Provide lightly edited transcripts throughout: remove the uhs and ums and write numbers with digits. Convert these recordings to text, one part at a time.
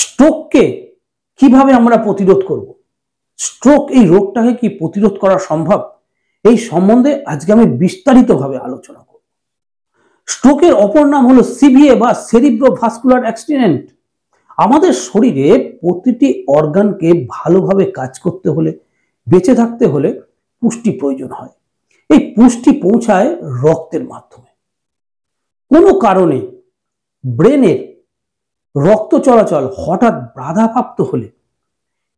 স্ট্রোককে কিভাবে আমরা প্রতিরোধ করব? স্ট্রোক এই রোগটাকে কি প্রতিরোধ করা সম্ভব? এই সম্বন্ধে আজকে আমি বিস্তারিতভাবে আলোচনা করব। স্ট্রোকের অপর নাম হলো সিভিএ বা সেরিব্রোভাস্কুলার অ্যাক্সিডেন্ট। আমাদের শরীরে প্রতিটি অর্গানকে ভালোভাবে কাজ করতে হলে, বেঁচে থাকতে হলে পুষ্টি প্রয়োজন হয়। এই পুষ্টি পৌঁছায় রক্তের মাধ্যমে। কোনো কারণে ব্রেনের রক্ত চলাচল হঠাৎ বাধাপ্রাপ্ত হলে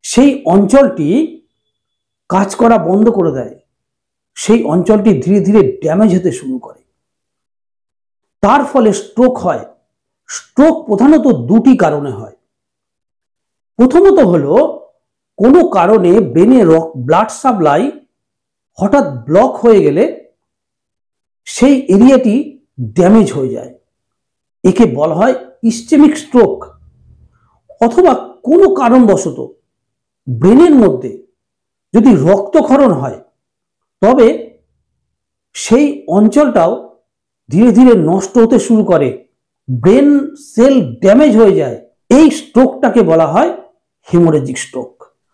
সেই অঞ্চলটি কাজ করা বন্ধ করে দেয়। সেই অঞ্চলটি ধীরে ধীরে ড্যামেজ হতে শুরু করে। তার ফলে স্ট্রোক হয়। স্ট্রোক প্রধানত দুটি কারণে হয়। প্রথমত হলো কোনো কারণে ব্রেনে ব্লাড সাপ্লাই হঠাৎ ব্লক হয়ে গেলে সেই এরিয়াটি ড্যামেজ হয়ে যায়। একে বলা হয় ইসচেমিক স্ট্রোক। অথবা কোনো কারণবশত ব্রেনের মধ্যে যদি রক্তক্ষরণ হয়, তবে সেই অঞ্চলটাও ধীরে ধীরে নষ্ট হতে শুরু করে, ব্রেন সেল ড্যামেজ হয়ে যায়। এই স্ট্রোকটাকে বলা হয় হেমোরেজিক স্ট্রোক।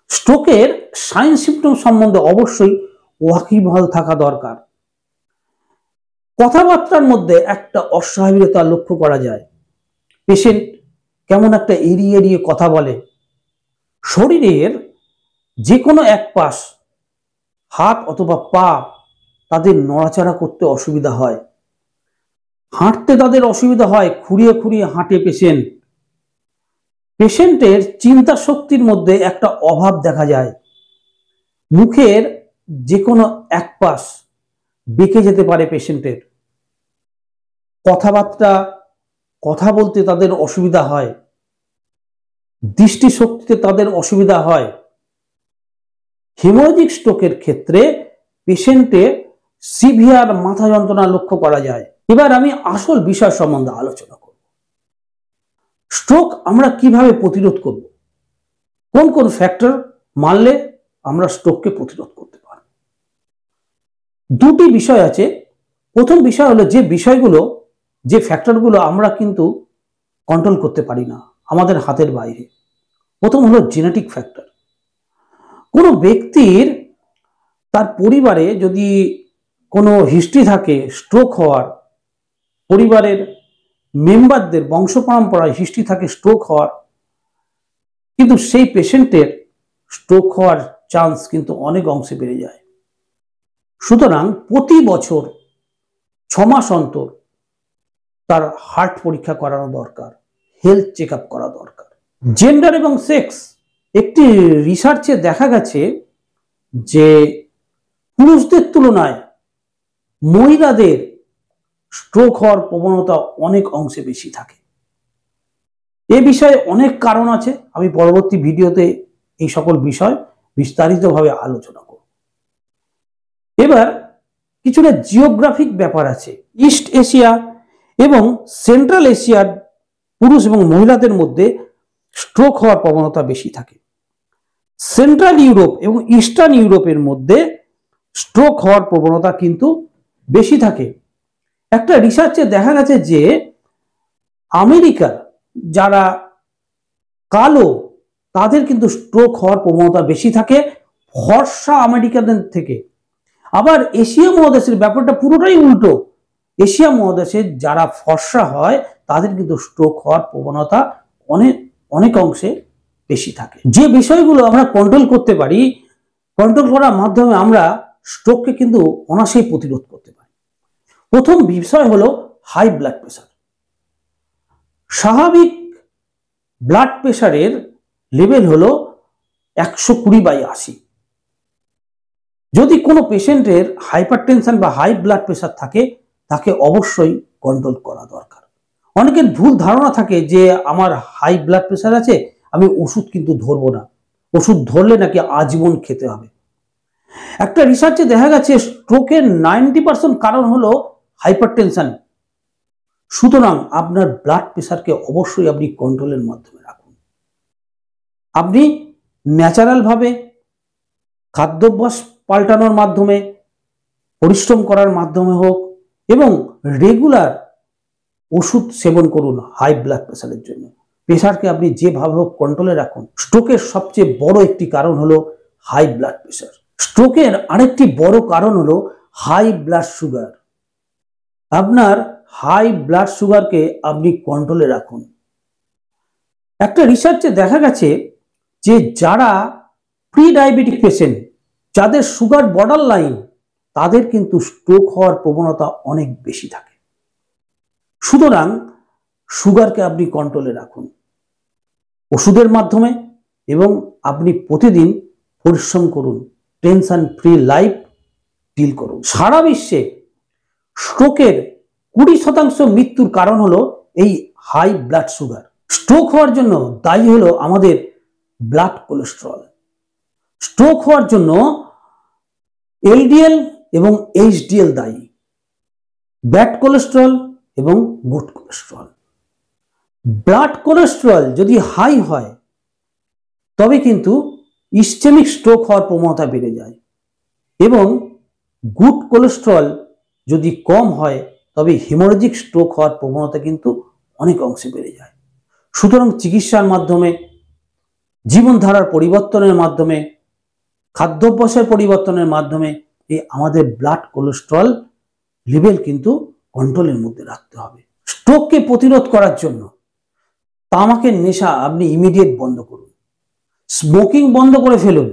স্ট্রোকের সাইন সিম্পটম সম্বন্ধে অবশ্যই ওয়াকিবহাল থাকা দরকার। কথাবার্তার মধ্যে একটা অস্বাভাবিকতা লক্ষ্য করা যায়। পেশেন্ট কেমন একটা এড়িয়ে এড়িয়ে কথা বলে। শরীরের যে কোনো এক পাশ, হাত অথবা পা, তাদের নড়াচড়া করতে অসুবিধা হয়। হাঁটতে তাদের অসুবিধা হয়, খুঁড়িয়ে খুঁড়িয়ে হাঁটে পেশেন্ট। পেশেন্টের চিন্তা শক্তির মধ্যে একটা অভাব দেখা যায়। মুখের যে কোনো এক পাশ বেঁকে যেতে পারে পেশেন্টের। কথা বলতে তাদের অসুবিধা হয়। দৃষ্টিশক্তিতে তাদের অসুবিধা হয়। হেমোরেজিক স্ট্রোকের ক্ষেত্রে পেশেন্টের সিভিয়ার মাথা যন্ত্রণা লক্ষ্য করা যায়। এবার আমি আসল বিষয় সম্বন্ধে আলোচনা করব। স্ট্রোক আমরা কিভাবে প্রতিরোধ করব? কোন কোন ফ্যাক্টর মানলে আমরা স্ট্রোককে প্রতিরোধ করতে পারব? দুটি বিষয় আছে। প্রথম বিষয় হলো যে ফ্যাক্টরগুলো আমরা কিন্তু কন্ট্রোল করতে পারি না, আমাদের হাতের বাইরে। প্রথম হলো জেনেটিক ফ্যাক্টর। কোনো ব্যক্তির তার পরিবারে যদি কোনো হিস্ট্রি থাকে স্ট্রোক হওয়ার, পরিবারের মেম্বারদের বংশ পরম্পরায় হিস্ট্রি থাকে স্ট্রোক হওয়ার, কিন্তু সেই পেশেন্টের স্ট্রোক হওয়ার চান্স কিন্তু অনেক অংশে বেড়ে যায়। সুতরাং প্রতি বছর 6 মাস অন্তর তার হার্ট পরীক্ষা করানো দরকার, হেলথ চেক আপ করা দরকার। জেন্ডার এবং সেক্স, একটি রিসার্চে দেখা গেছে যে পুরুষদের তুলনায় মহিলাদের স্ট্রোক হওয়ার প্রবণতা অনেক অংশে বেশি থাকে। এ বিষয়ে অনেক কারণ আছে, আমি পরবর্তী ভিডিওতে এই সকল বিষয় বিস্তারিতভাবে আলোচনা করব। এবার কিছুটা জিওগ্রাফিক ব্যাপার আছে। ইস্ট এশিয়া এবং সেন্ট্রাল এশিয়ার পুরুষ এবং মহিলাদের মধ্যে স্ট্রোক হওয়ার প্রবণতা বেশি থাকে। সেন্ট্রাল ইউরোপ এবং ইস্টার্ন ইউরোপের মধ্যে স্ট্রোক হওয়ার প্রবণতা কিন্তু বেশি থাকে। একটা রিসার্চে দেখা গেছে যে আমেরিকার যারা কালো, তাদের কিন্তু স্ট্রোক হওয়ার প্রবণতা বেশি থাকে ফর্সা আমেরিকানদের থেকে। আবার এশিয়া মহাদেশের ব্যাপারটা পুরোটাই উল্টো। এশিয়া মহাদেশে যারা ফর্সা হয় তাদের কিন্তু স্ট্রোক হওয়ার প্রবণতা অনেক অংশে বেশি থাকে। যে বিষয়গুলো আমরা কন্ট্রোল করতে পারি, কন্ট্রোল করার মাধ্যমে আমরা স্ট্রোককে কিন্তু অনায়াসেই প্রতিরোধ করতে পারি। প্রথম বিষয় হলো হাই ব্লাড প্রেশার। স্বাভাবিক ব্লাড প্রেশারের লেভেল হলো 120/80। যদি কোনো পেশেন্টের হাইপারটেনশন বা হাই ব্লাড প্রেশার থাকে, তাকে অবশ্যই কন্ট্রোল করা দরকার। অনেকের ভুল ধারণা থাকে যে আমার হাই ব্লাড প্রেশার আছে, আমি ওষুধ কিন্তু ধরবো না, ওষুধ ধরলে নাকি আজীবন খেতে হবে। একটা রিসার্চে দেখা গেছে স্ট্রোকের 90% কারণ হলো হাইপারটেনশন। সুতরাং আপনার ব্লাড প্রেশারকে অবশ্যই আপনি কন্ট্রোলের মাধ্যমে রাখুন। আপনি ন্যাচারাল ভাবে খাদ্যাভ্যাস পাল্টানোর মাধ্যমে, পরিশ্রম করার মাধ্যমে হোক, এবং রেগুলার ওষুধ সেবন করুন হাই ব্লাড প্রেশারের জন্য। প্রেশারকে আপনি যেভাবে হোক কন্ট্রোলে রাখুন। স্ট্রোকের সবচেয়ে বড় একটি কারণ হলো হাই ব্লাড প্রেশার। স্ট্রোকের আরেকটি বড় কারণ হলো হাই ব্লাড সুগার। আপনার হাই ব্লাড সুগারকে আপনি কন্ট্রোলে রাখুন। একটা রিসার্চে দেখা গেছে যে যারা প্রি ডায়াবেটিক পেশেন্ট, যাদের সুগার বর্ডার লাইন, তাদের কিন্তু স্ট্রোক হওয়ার প্রবণতা অনেক বেশি থাকে। সুতরাং সুগারকে আপনি কন্ট্রোলে রাখুন ওষুধের মাধ্যমে, এবং আপনি প্রতিদিন পরিশ্রম করুন, টেনশন ফ্রি লাইফ ডিল করুন। সারা বিশ্বে স্ট্রোকের 20% মৃত্যুর কারণ হলো এই হাই ব্লাড সুগার। স্ট্রোক হওয়ার জন্য দায়ী হলো আমাদের ব্লাড কোলেস্টেরল। স্ট্রোক হওয়ার জন্য এলডিএল এবং এইচডিএল দায়ী, ব্যাড কোলেস্টেরল এবং গুড কোলেস্টেরল। ব্লাড কোলেস্টেরল যদি হাই হয় তবে কিন্তু ইসচেমিক স্ট্রোক হওয়ার প্রবণতা বেড়ে যায়, এবং গুড কোলেস্টেরল যদি কম হয় তবে হেমোরেজিক স্ট্রোক হওয়ার প্রবণতা কিন্তু অনেক অংশে বেড়ে যায়। সুতরাং চিকিৎসার মাধ্যমে, জীবনধারার পরিবর্তনের মাধ্যমে, খাদ্যাভ্যাসের পরিবর্তনের মাধ্যমে এই আমাদের ব্লাড কোলেস্টেরল লেভেল কিন্তু কন্ট্রোলের মধ্যে রাখতে হবে। স্ট্রোককে প্রতিরোধ করার জন্য তামাকের নেশা আপনি ইমিডিয়েট বন্ধ করুন, স্মোকিং বন্ধ করে ফেলুন।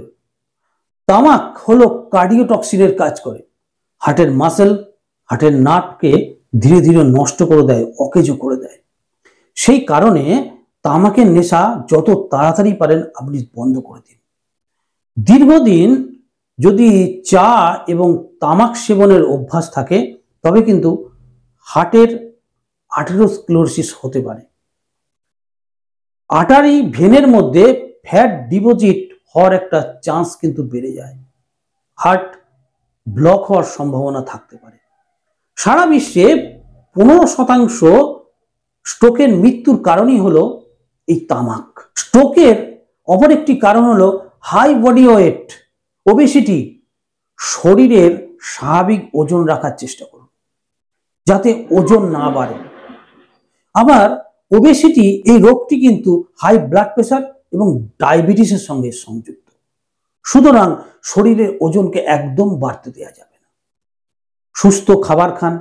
তামাক হলো কার্ডিওটক্সিনের কাজ করে, হার্টের মাসেল, হার্টের নার্ভকে ধীরে ধীরে নষ্ট করে দেয়, অকেজো করে দেয়। সেই কারণে তামাকের নেশা যত তাড়াতাড়ি পারেন আপনি বন্ধ করে দিন। দীর্ঘদিন যদি চা এবং তামাক সেবনের অভ্যাস থাকে তবে কিন্তু হার্টের আর্টেরিওস্ক্লেরোসিস হতে পারে। আর্টারি ভেনের মধ্যে ফ্যাট ডিপোজিট হওয়ার একটা চান্স কিন্তু বেড়ে যায়, হার্ট ব্লক হওয়ার সম্ভাবনা থাকতে পারে। সারা বিশ্বে 15% স্ট্রোকের মৃত্যুর কারণই হলো এই তামাক। স্ট্রোকের অপর একটি কারণ হলো হাই বডি ওয়েট, ওবেসিটি। শরীরের স্বাভাবিক ওজন রাখার চেষ্টা করুন যাতে ওজন না বাড়ে। আবার ওবেসিটি, এই রোগটি কিন্তু হাই ব্লাড প্রেশার এবং ডায়াবেটিসের সঙ্গে সংযুক্ত। সুতরাং শরীরের ওজনকে একদম বাড়তে দেওয়া যাবে না। সুস্থ খাবার খান,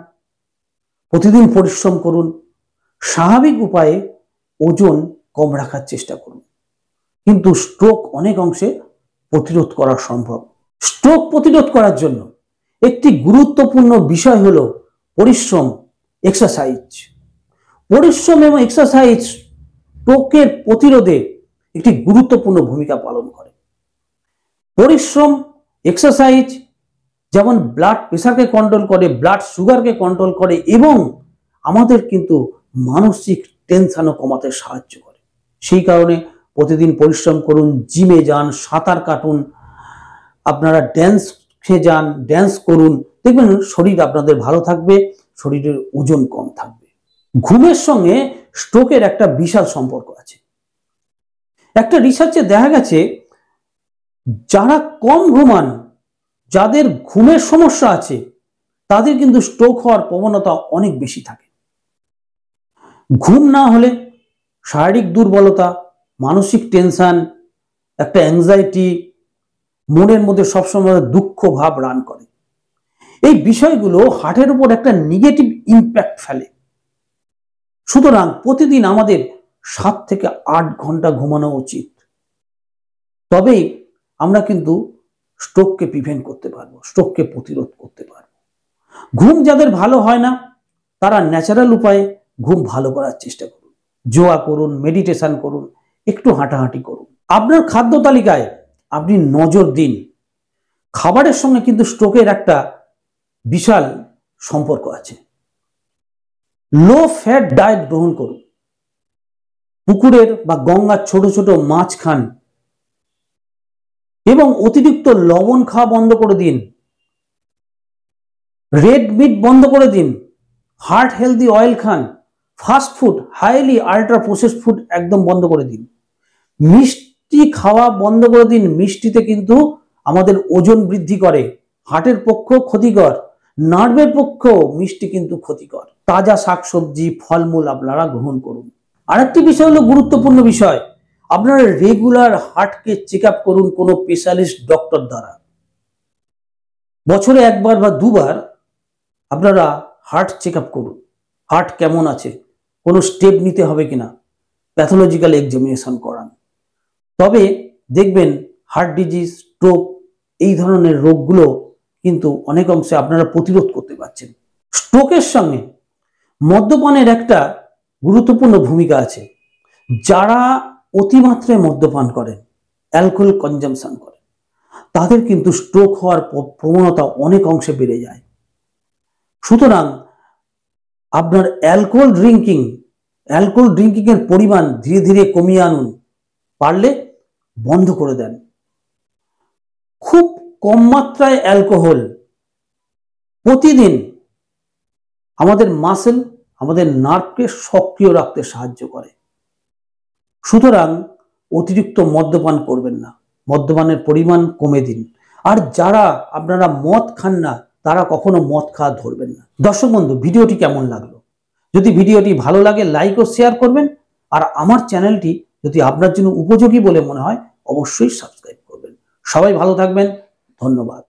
প্রতিদিন পরিশ্রম করুন, স্বাভাবিক উপায়ে ওজন কম রাখার চেষ্টা করুন, কিন্তু স্ট্রোক অনেক অংশে প্রতিরোধ করা সম্ভব। স্ট্রোক প্রতিরোধ করার জন্য একটি গুরুত্বপূর্ণ বিষয় হলো পরিশ্রম, এক্সারসাইজ। পরিশ্রম এবং এক্সারসাইজ স্ট্রোকের প্রতিরোধে একটি গুরুত্বপূর্ণ ভূমিকা পালন করে। পরিশ্রম, এক্সারসাইজ যেমন ব্লাড প্রেশারকে কন্ট্রোল করে, ব্লাড সুগারকে কন্ট্রোল করে, এবং আমাদের কিন্তু মানসিক টেনশনও কমাতে সাহায্য করে। সেই কারণে প্রতিদিন পরিশ্রম করুন, জিমে যান, সাঁতার কাটুন, আপনারা ড্যান্সে যান, ড্যান্স করুন, দেখবেন শরীর আপনাদের ভালো থাকবে, শরীরের ওজন কম থাকবে। ঘুমের সঙ্গে স্ট্রোকের একটা বিশাল সম্পর্ক আছে। একটা রিসার্চে দেখা গেছে যারা কম ঘুমান, যাদের ঘুমের সমস্যা আছে, তাদের কিন্তু স্ট্রোক হওয়ার প্রবণতা অনেক বেশি থাকে। ঘুম না হলে শারীরিক দুর্বলতা, মানসিক টেনশন, একটা অ্যাংজাইটি, মনের মধ্যে সবসময় দুঃখ ভাব রান করে। এই বিষয়গুলো হার্টের উপর একটা নেগেটিভ ইম্প্যাক্ট ফেলে। সুতরাং প্রতিদিন আমাদের 7 থেকে 8 ঘন্টা ঘুমানো উচিত, তবেই আমরা কিন্তু স্ট্রোককে প্রিভেন্ট করতে পারবো, স্ট্রোককে প্রতিরোধ করতে পারবো। ঘুম যাদের ভালো হয় না তারা ন্যাচারাল উপায়ে ঘুম ভালো করার চেষ্টা করুন, যোগা করুন, মেডিটেশন করুন, একটু হাঁটাহাঁটি করুন। আপনার খাদ্য তালিকায় আপনি নজর দিন। খাবারের সঙ্গে কিন্তু স্ট্রোকের একটা বিশাল সম্পর্ক আছে। লো ফ্যাট ডায়েট গ্রহণ করুন, পুকুরের বা গঙ্গার ছোট ছোট মাছ খান, এবং অতিরিক্ত লবণ খাওয়া বন্ধ করে দিন, রেড মিট বন্ধ করে দিন, হার্ট হেলদি অয়েল খান, fast food, highly ultra processed food একদম বন্ধ করে দিন, মিষ্টি খাওয়া বন্ধ করে দিন। মিষ্টিতে কিন্তু আমাদের ওজন বৃদ্ধি করে, হার্টের পক্ষেও ক্ষতিকর, নার্ভের পক্ষেও মিষ্টি কিন্তু ক্ষতিকর। তাজা শাকসবজি, ফলমূল আপনারা গ্রহণ করুন। আরেকটি বিষয় হলো গুরুত্বপূর্ণ বিষয়, আপনারা রেগুলার হার্টকে চেক আপ করুন কোনো স্পেশালিস্ট ডক্টর দ্বারা। বছরে একবার বা দুবার আপনারা হার্ট চেক আপ করুন, হার্ট কেমন আছে, কোনো স্টেপ নিতে হবে কিনা, প্যাথোলজিক্যাল এক্সামিনেশন করান। তবে দেখবেন হার্ট ডিজিজ, স্ট্রোক এই ধরনের রোগগুলো কিন্তু অনেক অংশে আপনারা প্রতিরোধ করতে পারছেন। স্ট্রোকের সঙ্গে মদ্যপানের একটা গুরুত্বপূর্ণ ভূমিকা আছে। যারা অতিমাত্রায় মদ্যপান করেন, অ্যালকোহল কনজামশন করেন, তাদের কিন্তু স্ট্রোক হওয়ার প্রবণতা অনেক অংশে বেড়ে যায়। সুতরাং আপনার অ্যালকোহল ড্রিঙ্কিং এর পরিমাণ ধীরে ধীরে কমিয়ে আনুন, পারলে বন্ধ করে দেন। খুব কম মাত্রায় অ্যালকোহল প্রতিদিন আমাদের মাসেল, আমাদের নার্ভকে সক্রিয় রাখতে সাহায্য করে। সুতরাং অতিরিক্ত মদ্যপান করবেন না, মদ্যপানের পরিমাণ কমে দিন। আর যারা আপনারা মদ খান না, তারা কখনো মদ খাওয়া ধরবেন না। দর্শক বন্ধু, ভিডিওটি কেমন লাগলো? যদি ভিডিওটি ভালো লাগে লাইক ও শেয়ার করবেন, আর আমার চ্যানেলটি যদি আপনার জন্য উপযোগী বলে মনে হয় অবশ্যই সাবস্ক্রাইব করবেন। সবাই ভালো থাকবেন, ধন্যবাদ।